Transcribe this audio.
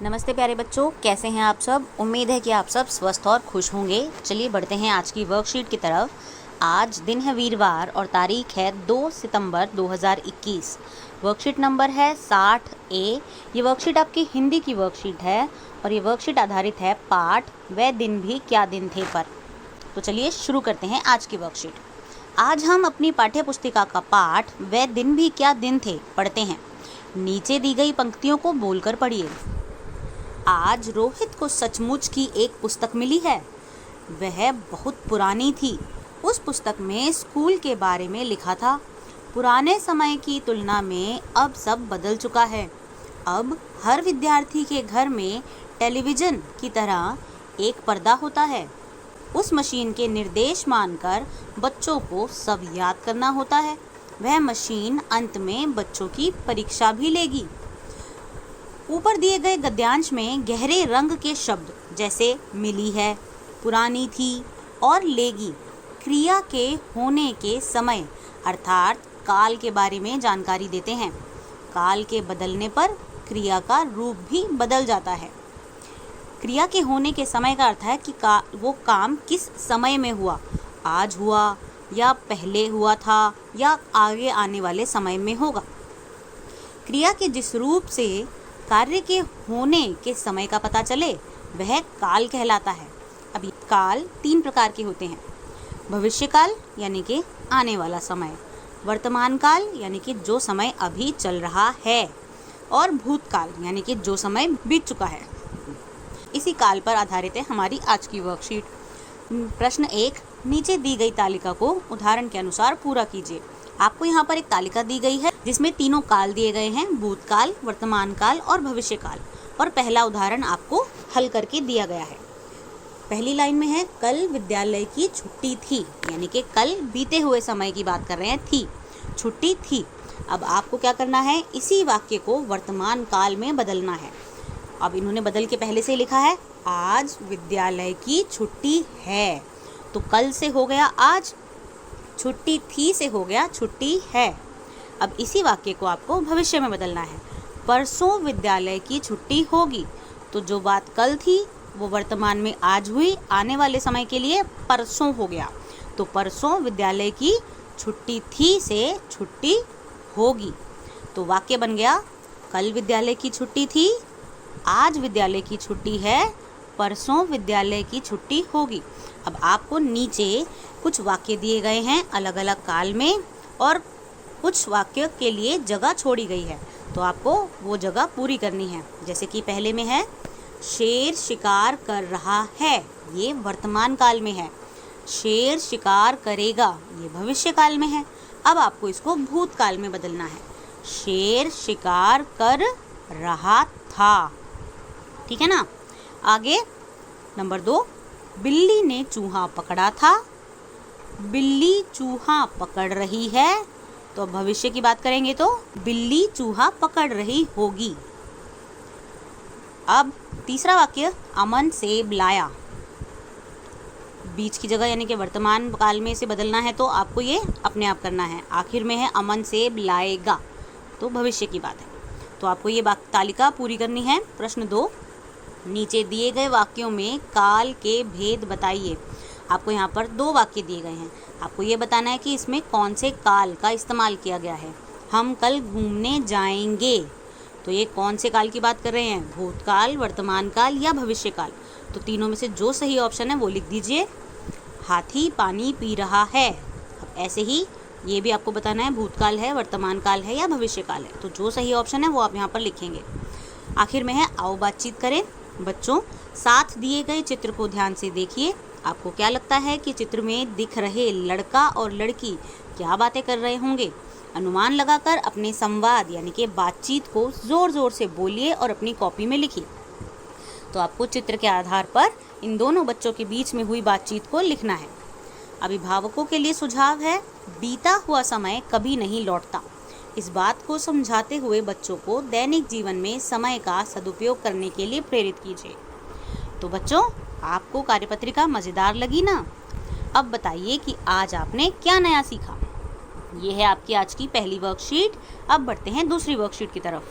नमस्ते प्यारे बच्चों, कैसे हैं आप सब। उम्मीद है कि आप सब स्वस्थ और खुश होंगे। चलिए बढ़ते हैं आज की वर्कशीट की तरफ। आज दिन है वीरवार और तारीख है 2 सितंबर 2021। वर्कशीट नंबर है 60A। ये वर्कशीट आपकी हिंदी की वर्कशीट है और ये वर्कशीट आधारित है पाठ वह दिन भी क्या दिन थे पर। तो चलिए शुरू करते हैं आज की वर्कशीट। आज हम अपनी पाठ्य पुस्तिका का पाठ वह दिन भी क्या दिन थे पढ़ते हैं। नीचे दी गई पंक्तियों को बोलकर पढ़िए। आज रोहित को सचमुच की एक पुस्तक मिली है। वह बहुत पुरानी थी। उस पुस्तक में स्कूल के बारे में लिखा था। पुराने समय की तुलना में अब सब बदल चुका है। अब हर विद्यार्थी के घर में टेलीविज़न की तरह एक पर्दा होता है। उस मशीन के निर्देश मानकर बच्चों को सब याद करना होता है। वह मशीन अंत में बच्चों की परीक्षा भी लेगी। ऊपर दिए गए गद्यांश में गहरे रंग के शब्द जैसे मिली है, पुरानी थी और लेगी क्रिया के होने के समय अर्थात काल के बारे में जानकारी देते हैं। काल के बदलने पर क्रिया का रूप भी बदल जाता है। क्रिया के होने के समय का अर्थ है कि वो काम किस समय में हुआ, आज हुआ या पहले हुआ था या आगे आने वाले समय में होगा। क्रिया के जिस रूप से कार्य के होने के समय का पता चले वह काल कहलाता है। अब काल 3 प्रकार के होते हैं। भविष्य काल यानी कि आने वाला समय, वर्तमान काल यानी कि जो समय अभी चल रहा है, और भूतकाल यानी कि जो समय बीत चुका है। इसी काल पर आधारित है हमारी आज की वर्कशीट। प्रश्न 1, नीचे दी गई तालिका को उदाहरण के अनुसार पूरा कीजिए। आपको यहाँ पर एक तालिका दी गई है जिसमें तीनों काल दिए गए हैं, भूतकाल, वर्तमान काल और भविष्य काल। और पहला उदाहरण आपको हल करके दिया गया है। पहली लाइन में है कल विद्यालय की छुट्टी थी, यानी कि कल बीते हुए समय की बात कर रहे हैं। थी, छुट्टी थी। अब आपको क्या करना है, इसी वाक्य को वर्तमान काल में बदलना है। अब इन्होंने बदल के पहले से लिखा है आज विद्यालय की छुट्टी है, तो कल से हो गया आज, छुट्टी थी से हो गया छुट्टी है। अब इसी वाक्य को आपको भविष्य में बदलना है। परसों विद्यालय की छुट्टी होगी, तो जो बात कल थी वो वर्तमान में आज हुई, आने वाले समय के लिए परसों हो गया। तो परसों विद्यालय की छुट्टी थी से छुट्टी होगी। तो वाक्य बन गया कल विद्यालय की छुट्टी थी, आज विद्यालय की छुट्टी है, परसों विद्यालय की छुट्टी होगी। अब आपको नीचे कुछ वाक्य दिए गए हैं अलग अलग काल में और कुछ वाक्य के लिए जगह छोड़ी गई है, तो आपको वो जगह पूरी करनी है। जैसे कि पहले में है शेर शिकार कर रहा है, ये वर्तमान काल में है। शेर शिकार करेगा, ये भविष्य काल में है। अब आपको इसको भूतकाल में बदलना है। शेर शिकार कर रहा था, ठीक है ना। आगे नंबर 2, बिल्ली ने चूहा पकड़ा था, बिल्ली चूहा पकड़ रही है। तो भविष्य की बात करेंगे तो बिल्ली चूहा पकड़ रही होगी। अब तीसरा वाक्य अमन सेब लाया, बीच की जगह यानी कि वर्तमान काल में इसे बदलना है, तो आपको ये अपने आप करना है। आखिर में है अमन सेब लाएगा, तो भविष्य की बात है। तो आपको ये तालिका पूरी करनी है। प्रश्न 2, नीचे दिए गए वाक्यों में काल के भेद बताइए। आपको यहाँ पर 2 वाक्य दिए गए हैं। आपको ये बताना है कि इसमें कौन से काल का इस्तेमाल किया गया है। हम कल घूमने जाएंगे, तो ये कौन से काल की बात कर रहे हैं, भूतकाल, वर्तमान काल या भविष्य काल। तो तीनों में से जो सही ऑप्शन है वो लिख दीजिए। हाथी पानी पी रहा है, अब ऐसे ही ये भी आपको बताना है भूतकाल है, वर्तमान काल है या भविष्य काल है। तो जो सही ऑप्शन है वो आप यहाँ पर लिखेंगे। आखिर में है आओ बातचीत करें। बच्चों, साथ दिए गए चित्र को ध्यान से देखिए। आपको क्या लगता है कि चित्र में दिख रहे लड़का और लड़की क्या बातें कर रहे होंगे। अनुमान लगाकर अपने संवाद यानी कि बातचीत को ज़ोर ज़ोर से बोलिए और अपनी कॉपी में लिखिए। तो आपको चित्र के आधार पर इन दोनों बच्चों के बीच में हुई बातचीत को लिखना है। अभिभावकों के लिए सुझाव है, बीता हुआ समय कभी नहीं लौटता। इस बात को समझाते हुए बच्चों को दैनिक जीवन में समय का सदुपयोग करने के लिए प्रेरित कीजिए। तो बच्चों, आपको कार्यपत्रिका मज़ेदार लगी ना। अब बताइए कि आज आपने क्या नया सीखा। ये है आपकी आज की पहली वर्कशीट। अब बढ़ते हैं दूसरी वर्कशीट की तरफ।